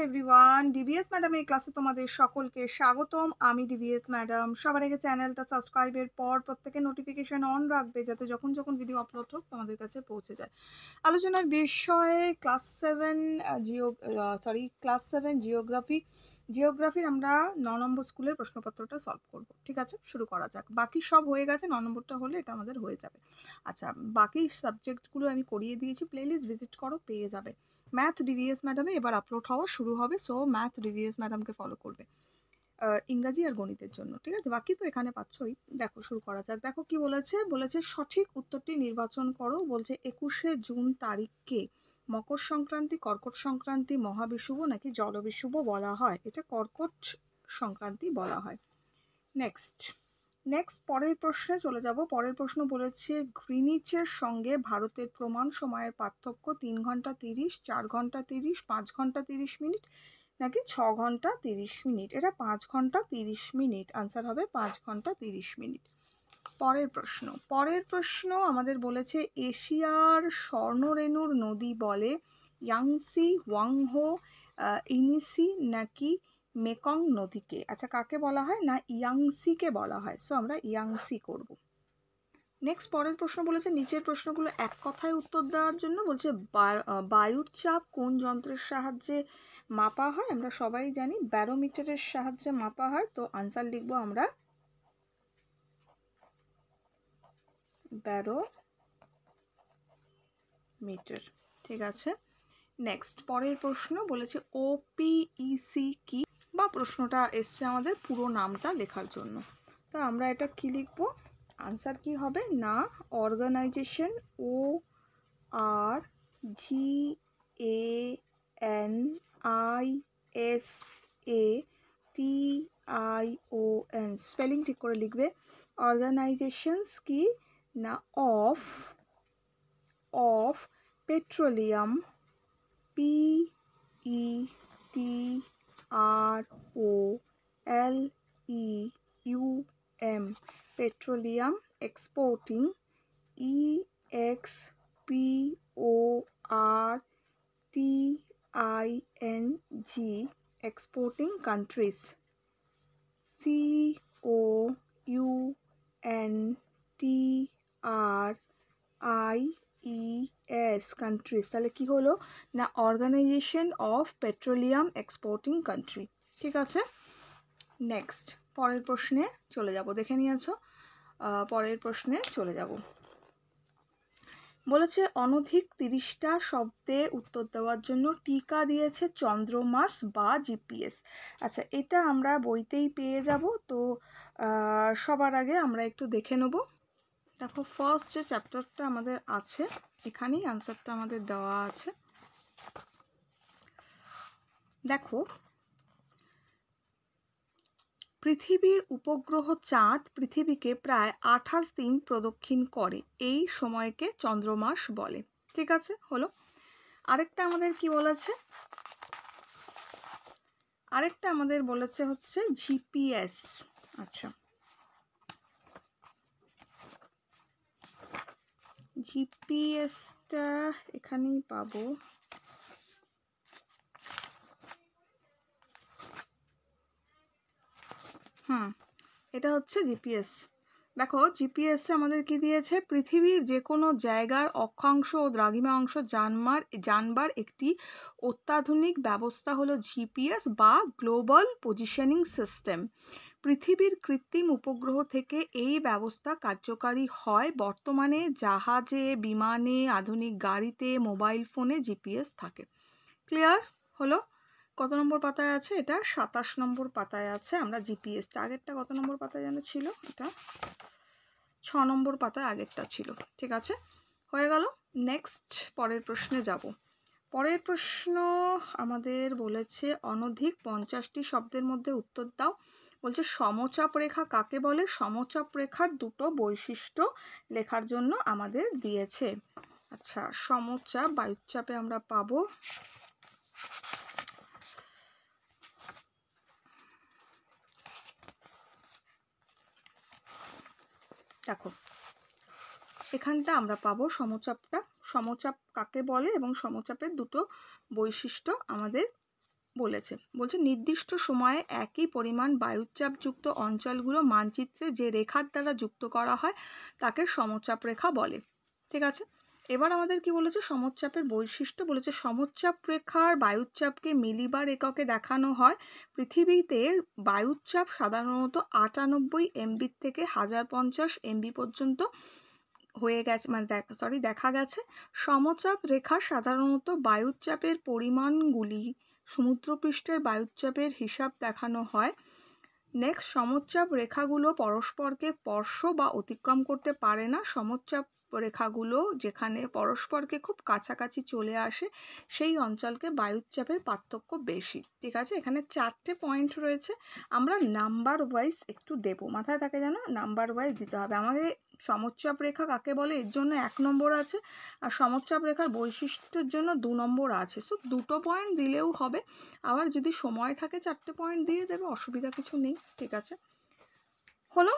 Everyone, DVS ম্যাডামের ক্লাসে তোমাদের সকলকে স্বাগতম। আমি ডিভিএস ম্যাডাম। সবার আগে চ্যানেলটা সাবস্ক্রাইবের পর প্রত্যেকের নোটিফিকেশন অন রাখবে, যাতে যখন যখন ভিডিও আপলোড হোক তোমাদের কাছে পৌঁছে যায়। আলোচনার বিষয়ে ক্লাস 7 জিওগ্রাফির আমরা 9 নম্বর স্কুলের প্রশ্নপত্রটা সলভ করব। ঠিক আছে, শুরু করা যাক। বাকি সব হয়ে গেছে, 9 নম্বরটা হলে এটা আমাদের হয়ে যাবে। আচ্ছা, বাকি সাবজেক্টগুলো আমি করিয়ে দিয়েছি, প্লেলিস্ট ভিজিট করো, পেয়ে যাবে। ম্যাথ ডিভিএস ম্যাডামে এবার আপলোড হওয়া শুরু হবে, সো ম্যাথ ডিভিএস ম্যাডামকে ফলো করবে ইংরাজি আর গণিতের জন্য। ঠিক আছে, বাকি তো এখানে পাচ্ছই। দেখো, শুরু করা যাক। দেখো কি বলেছে সঠিক উত্তরটি নির্বাচন করো। বলছে 21শে জুন তারিখকে মকর সংক্রান্তি, কর্কট সংক্রান্তি, মহাবিষুব নাকি জলবিষুব বলা হয়? এটা কর্কট সংক্রান্তি বলা হয়। নেক্সট পরের প্রশ্নে চলে যাব। পরের প্রশ্ন বলেছে গ্রিনিচের সঙ্গে ভারতের প্রমাণ সময়ের পার্থক্য 3 ঘন্টা 30, 4 ঘন্টা 30, 5 ঘন্টা 30 মিনিট নাকি 6 ঘন্টা 30 মিনিট? এটা 5 ঘন্টা 30 মিনিট। আনসার হবে 5 ঘন্টা 30 মিনিট। পরের প্রশ্ন আমাদের বলেছে এশিয়ার স্বর্ণরেণুর নদী বলে ইয়াংসি, ওয়াংহো, ইনিসি নাকি মেকং নদীকে? আচ্ছা, কাকে বলা হয় না? ইয়াংসিকে বলা হয়, সো আমরা ইয়াংসি করব। নেক্সট পরের প্রশ্ন বলেছে নিচের প্রশ্নগুলো এক কথায় উত্তর দেওয়ার জন্য। বলছে বায়ুর চাপ কোন যন্ত্রের সাহায্যে মাপা হয়? আমরা সবাই জানি ব্যারোমিটারের সাহায্যে মাপা হয়, তো আনসার লিখবো আমরা ব্যারোমিটার। ঠিক আছে, নেক্সট পরের প্রশ্ন বলেছে ওপিইসি কি, বা প্রশ্নটা এসছে আমাদের পুরো নামটা লেখার জন্য। তো আমরা এটা কি লিখবো? আনসার কি হবে না organisation, O R G A N I S A T I O N, spelling ঠিক করে লিখবে। অর্গানাইজেশনস কি না of petroleum, P E T R O L E U M, petroleum, exporting, E X P O R T I N G, exporting countries, C O U N T R I E S, countries. তাহলে কি হলো না organisation of petroleum exporting country. ঠিক আছে, next পরের প্রশ্নে চলে যাব। দেখে নিয়েছো, পরের প্রশ্নে চলে যাব। বলেছে অনধিক 30টা শব্দে উত্তর দেওয়ার জন্য টিকা দিয়েছে চন্দ্রমাস বা জিপিএস। আচ্ছা, এটা আমরা বইতেই পেয়ে যাব, তো সবার আগে আমরা একটু দেখে নেব। দেখো, ফার্স্ট যে চ্যাপ্টারটা আমাদের আছে এখানেই আনসারটা আমাদের দেওয়া আছে। দেখো, পৃথিবীর উপগ্রহ চাঁদ পৃথিবীকে প্রায় 28 দিন প্রদক্ষিণ করে, এই সময়কে চন্দ্রমাস বলে। ঠিক আছে, হলো। আরেকটা আমাদের কি বলেছে? আরেকটা আমাদের বলেছে হচ্ছে জিপিএস। আচ্ছা, জিপিএসটা এখানেই পাবো। এটা হচ্ছে জিপিএস। দেখো, জিপিএস আমাদের কি দিয়েছে? পৃথিবীর যে কোনো জায়গার অক্ষাংশ ও দ্রাঘিমা অংশ জানবার একটি অত্যাধুনিক ব্যবস্থা হলো জিপিএস বা গ্লোবাল পজিশনিং সিস্টেম। পৃথিবীর কৃত্রিম উপগ্রহ থেকে এই ব্যবস্থা কার্যকারী হয়। বর্তমানে জাহাজে, বিমানে, আধুনিক গাড়িতে, মোবাইল ফোনে জিপিএস থাকে। ক্লিয়ার হলো? কত নম্বর পাতায় আছে? এটা 27 নম্বর পাতায় আছে। আমরা জিপিএস আগেরটা কত নম্বর পাতায় যেন ছিল? এটা 6 নম্বর পাতায় আগেরটা ছিল। ঠিক আছে, হয়ে গেল। নেক্সট পরের প্রশ্নে যাব। পরের প্রশ্ন আমাদের বলেছে অনধিক 50টি শব্দের মধ্যে উত্তর দাও। বলছে সমচাপ রেখা কাকে বলে? সমচাপ রেখার দুটো বৈশিষ্ট্য লেখার জন্য আমাদের দিয়েছে। আচ্ছা, সমচাপ বায়ুচাপে আমরা পাবো দেখো, এখানটা আমরা পাবো সমচাপ কাকে বলে এবং সমচাপের দুটো বৈশিষ্ট্য আমাদের বলেছে, বলছে নির্দিষ্ট সময়ে একই পরিমাণ বায়ুচাপযুক্ত অঞ্চলগুলো মানচিত্রে যে রেখার দ্বারা যুক্ত করা হয় তাকে সমচাপ রেখা বলে। ঠিক আছে, এবার আমাদের কি বলেছে, সমচাপের বৈশিষ্ট্য বলেছে সমচাপ রেখার বায়ুচাপকে মিলিবার এককে দেখানো হয়। পৃথিবীতে বায়ুচাপ সাধারণত 98 MB থেকে 1050 MB পর্যন্ত হয়ে গেছে, মানে দেখা গেছে। সমচাপ রেখা সাধারণত বায়ুচাপের পরিমাণগুলি সমুদ্রপৃষ্ঠের বায়ুচাপের হিসাব দেখানো হয়। নেক্সট, সমচাপ রেখাগুলো পরস্পরকে স্পর্শ বা অতিক্রম করতে পারে না। সমচাপ রেখাগুলো যেখানে পরস্পরকে খুব কাছাকাছি চলে আসে সেই অঞ্চলকে বায়ুচাপের পার্থক্য বেশি। ঠিক আছে, এখানে 4টে পয়েন্ট রয়েছে, আমরা নাম্বার ওয়াইজ একটু দেব, মাথায় থাকে যেন নাম্বার ওয়াইজ দিতে হবে। আমাদের সমচাপ রেখা কাকে বলে এর জন্য 1 নম্বর আছে, আর সমচাপ রেখার বৈশিষ্ট্যের জন্য 2 নম্বর আছে। সো 2টো পয়েন্ট দিলেও হবে, আবার যদি সময় থাকে 4টে পয়েন্ট দিয়ে দেবে, অসুবিধা কিছু নেই। ঠিক আছে, হলো।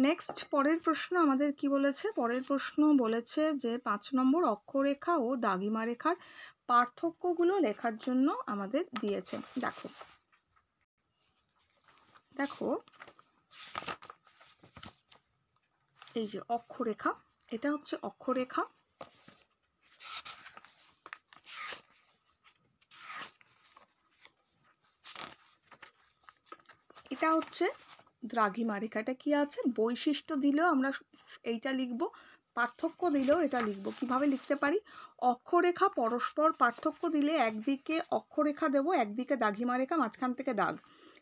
নেক্সট পরের প্রশ্ন আমাদের কি বলেছে, পরের প্রশ্ন বলেছে যে 5 নম্বর অক্ষরেখা ও দাগিমা রেখার পার্থক্যগুলো লেখার জন্য আমাদের দিয়েছে। দেখো দেখো এই যে অক্ষরেখা, এটা হচ্ছে অক্ষরেখা, এটা হচ্ছে দ্রাঘিমা রেখা। এটা কি আছে, বৈশিষ্ট্য দিলেও আমরা এইটা লিখব, পার্থক্য দিলেও এটা লিখব। কিভাবে লিখতে পারি, অক্ষরেখা পরস্পর পার্থক্য দিলে একদিকে অক্ষরেখা দেব, একদিকে দাঘিমা রেখা, মাঝখান থেকে দাগ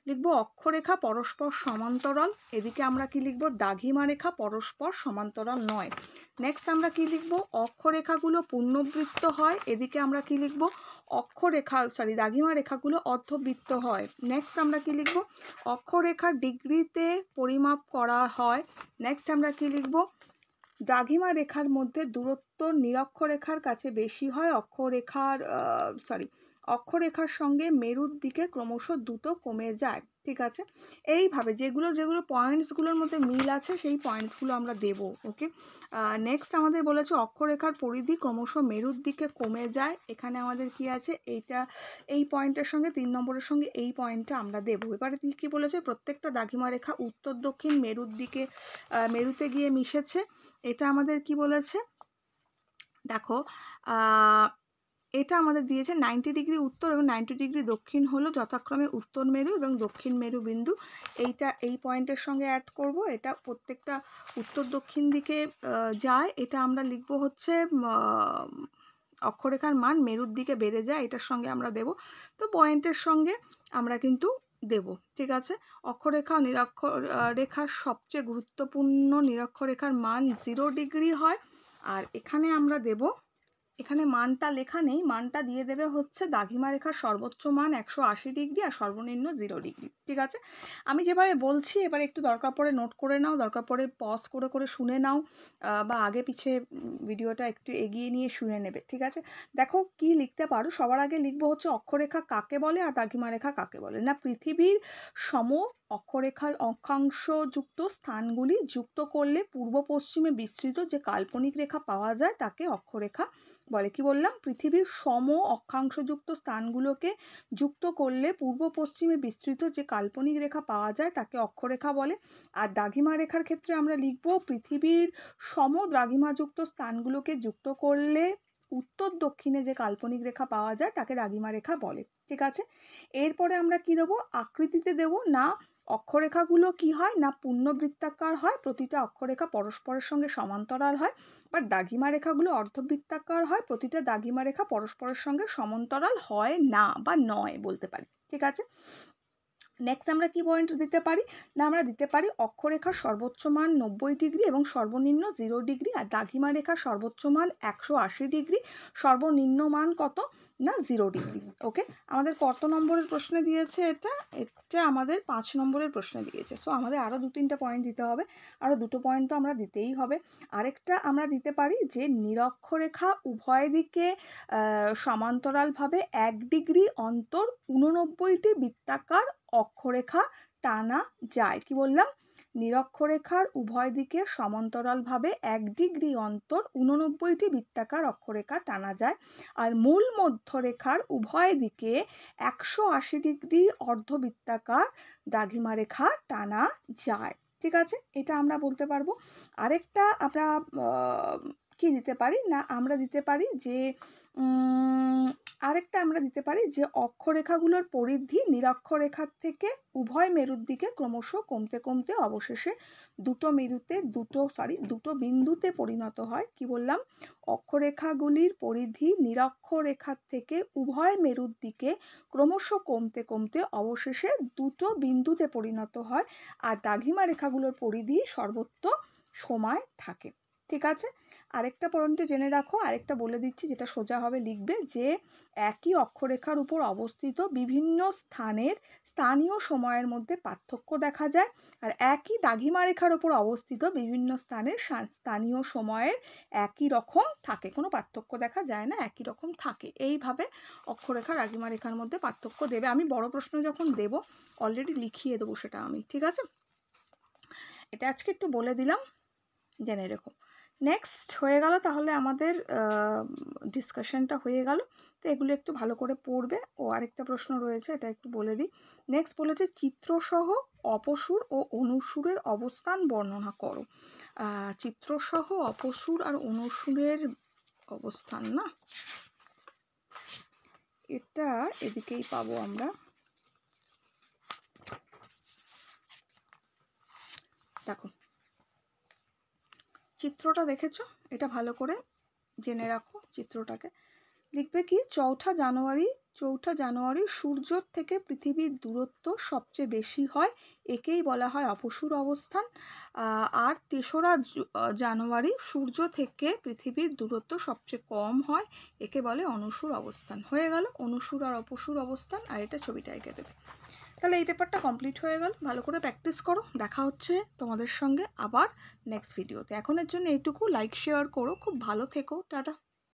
লিখব। অক্ষরেখা পরস্পর সমান্তরাল, এদিকে আমরা কি লিখব, দাঘিমা রেখা পরস্পর সমান্তরাল নয়। নেক্সট আমরা কি লিখব, অক্ষরেখাগুলো পূর্ণবৃত্ত হয়, এদিকে আমরা কি লিখব, দাঘিমা রেখাগুলো অর্ধবৃত্ত হয়। নেক্সট আমরা কি লিখব, অক্ষরেখার ডিগ্রিতে পরিমাপ করা হয়। নেক্সট আমরা কি লিখব, দাঘিমা রেখার মধ্যে দূরত্ব নিরক্ষরেখার কাছে বেশি হয়, অক্ষরেখার সঙ্গে মেরুর দিকে ক্রমশ দ্রুত কমে যায়। ঠিক আছে, এইভাবে যেগুলো যেগুলো পয়েন্টসগুলোর মধ্যে মিল আছে সেই পয়েন্টসগুলো আমরা দেব। ওকে, নেক্সট আমাদের বলেছে অক্ষরেখার পরিধি ক্রমশ মেরুর দিকে কমে যায়। এখানে আমাদের কি আছে, এই পয়েন্টের সঙ্গে 3 নম্বরের সঙ্গে এই পয়েন্টটা আমরা দেব। এবারে কি বলেছে, প্রত্যেকটা দাঘিমা রেখা উত্তর দক্ষিণ মেরুর দিকে মেরুতে গিয়ে মিশেছে। এটা আমাদের কি বলেছে, দেখো এটা আমাদের দিয়েছে 90 ডিগ্রি উত্তর এবং 90 ডিগ্রি দক্ষিণ হলো যথাক্রমে উত্তর মেরু এবং দক্ষিণ মেরু বিন্দু। এইটা এই পয়েন্টের সঙ্গে অ্যাড করব, এটা প্রত্যেকটা উত্তর দক্ষিণ দিকে যায়। এটা আমরা লিখব হচ্ছে অক্ষরেখার মান মেরুর দিকে বেড়ে যায়, এটার সঙ্গে আমরা দেব। তো পয়েন্টের সঙ্গে আমরা কিন্তু দেব। ঠিক আছে, অক্ষরেখা রেখার সবচেয়ে গুরুত্বপূর্ণ নিরক্ষরেখার মান 0 ডিগ্রি হয়। আর এখানে আমরা দেব, এখানে মানটা লেখা নেই, মানটা দিয়ে দেবে হচ্ছে দাঘিমা রেখার সর্বোচ্চ মান 180 ডিগ্রি আর সর্বনিম্ন 0 ডিগ্রি। ঠিক আছে, আমি যেভাবে বলছি এবার একটু দরকার পড়ে নোট করে নাও, দরকার পড়ে পজ করে করে শুনে নাও, বা আগে পিছে ভিডিওটা একটু এগিয়ে নিয়ে শুনে নেবে। ঠিক আছে, দেখো কি লিখতে পারো, সবার আগে লিখবো হচ্ছে অক্ষরেখা কাকে বলে আর দাঘিমা রেখা কাকে বলে। না, পৃথিবীর সম অক্ষরেখার অক্ষাংশযুক্ত স্থানগুলি যুক্ত করলে পূর্ব পশ্চিমে বিস্তৃত যে কাল্পনিক রেখা পাওয়া যায় তাকে অক্ষরেখা বলে। কি বললাম, পৃথিবীর সম অক্ষাংশযুক্ত স্থানগুলোকে যুক্ত করলে পূর্ব পশ্চিমে বিস্তৃত যে কাল্পনিক রেখা পাওয়া যায় তাকে অক্ষরেখা বলে। আর দাঘিমা রেখার ক্ষেত্রে আমরা লিখব, পৃথিবীর সম দ্রাঘিমাযুক্ত স্থানগুলোকে যুক্ত করলে উত্তর দক্ষিণে যে কাল্পনিক রেখা পাওয়া যায় তাকে দাঘিমা রেখা বলে। ঠিক আছে, এরপরে আমরা কি দেবো, আকৃতিতে দেব। না, অক্ষরেখাগুলো কি হয় না, পূর্ণবৃত্তাকার হয়, প্রতিটা অক্ষরেখা পরস্পরের সঙ্গে সমান্তরাল হয়। বাট দাঘিমা রেখাগুলো অর্ধবৃত্তাকার হয়, প্রতিটা দাঘিমা রেখা পরস্পরের সঙ্গে সমান্তরাল হয় না বা নয় বলতে পারি। ঠিক আছে, নেক্সট আমরা কি পয়েন্ট দিতে পারি, না আমরা দিতে পারি অক্ষরেখার সর্বোচ্চ মান 90 ডিগ্রি এবং সর্বনিম্ন 0 ডিগ্রি, আর দাঘিমা রেখার সর্বোচ্চ মান 180 ডিগ্রি, সর্বনিম্ন মান কত, না 0 ডিগ্রি। ওকে, আমাদের কত নম্বরের প্রশ্নে দিয়েছে, এটা আমাদের 5 নম্বরের প্রশ্নে দিয়েছে। সো আমাদের আরও 2-3টা পয়েন্ট দিতে হবে, আরও 2টো পয়েন্ট তো আমরা দিতেই হবে। আরেকটা আমরা দিতে পারি যে নিরক্ষরেখা উভয় দিকে সমান্তরালভাবে 1 ডিগ্রি অন্তর 89টি বৃত্তাকার অক্ষরেখা টানা যায়। কি বললাম, নিরক্ষরেখার উভয় দিকে সমান্তরালভাবে 1 ডিগ্রি অন্তর 89টি বৃত্তাকার অক্ষরেখা টানা যায়, আর মূল মধ্যরেখার উভয় দিকে 180 ডিগ্রি অর্ধবৃত্তাকার দ্রাঘিমা রেখা টানা যায়। ঠিক আছে, এটা আমরা বলতে পারবো। আরেকটা আমরা কি দিতে পারি না, আমরা দিতে পারি যে অক্ষরেখাগুলোর পরিধি নিরক্ষরেখার থেকে উভয় মেরুর দিকে ক্রমশ কমতে কমতে অবশেষে দুটো বিন্দুতে পরিণত হয়। কি বললাম? অক্ষরেখাগুলির পরিধি নিরক্ষরেখার থেকে উভয় মেরুর দিকে ক্রমশ কমতে কমতে অবশেষে দুটো বিন্দুতে পরিণত হয়, আর দ্রাঘিমা রেখাগুলোর পরিধি সর্বত্র সমান থাকে। ঠিক আছে, আরেকটা পয়েন্ট জেনে রাখো, আরেকটা বলে দিচ্ছি যেটা সোজা হবে, লিখবে যে একই অক্ষরেখার উপর অবস্থিত বিভিন্ন স্থানের স্থানীয় সময়ের মধ্যে পার্থক্য দেখা যায়, আর একই দ্রাঘিমা রেখার উপর অবস্থিত বিভিন্ন স্থানের স্থানীয় সময়ের একই রকম থাকে, কোনো পার্থক্য দেখা যায় না, একই রকম থাকে। এইভাবে অক্ষরেখা দ্রাঘিমা রেখার মধ্যে পার্থক্য দেবে। আমি বড় প্রশ্ন যখন দেব অলরেডি লিখিয়ে দেবো সেটা আমি। ঠিক আছে, এটা আজকে একটু বলে দিলাম, জেনে রেখো। নেক্সট হয়ে গেল, তাহলে আমাদের ডিসকাশনটা হয়ে গেল। তো এগুলো একটু ভালো করে পড়বে। ও আরেকটা প্রশ্ন রয়েছে, এটা একটু বলে দিই। নেক্সট বলেছে চিত্রসহ অপসুর ও অনুসুরের অবস্থান বর্ণনা করো। চিত্রসহ অপসুর আর অনুসুরের অবস্থান, না এটা এদিকেই পাবো আমরা। দেখো চিত্রটা দেখেছো, এটা ভালো করে জেনে রাখো চিত্রটাকে। লিখবে কি, 4 জানুয়ারি সূর্যর থেকে পৃথিবীর দূরত্ব সবচেয়ে বেশি হয়, একেই বলা হয় অপসুর অবস্থান। আর 3রা জানুয়ারি সূর্য থেকে পৃথিবীর দূরত্ব সবচেয়ে কম হয়, একে বলে অনুসুর অবস্থান। হয়ে গেল অনুসুর আর অপসুর অবস্থান, আর এটা ছবিটা এঁকে দেবে। তাহলে এই পেপারটা কমপ্লিট হয়ে গেল। ভালো করে প্র্যাকটিস করো, দেখা হচ্ছে তোমাদের সঙ্গে আবার নেক্সট ভিডিওতে। এখনের জন্য এইটুকু, লাইক শেয়ার করো, খুব ভালো থেকো, টাটা।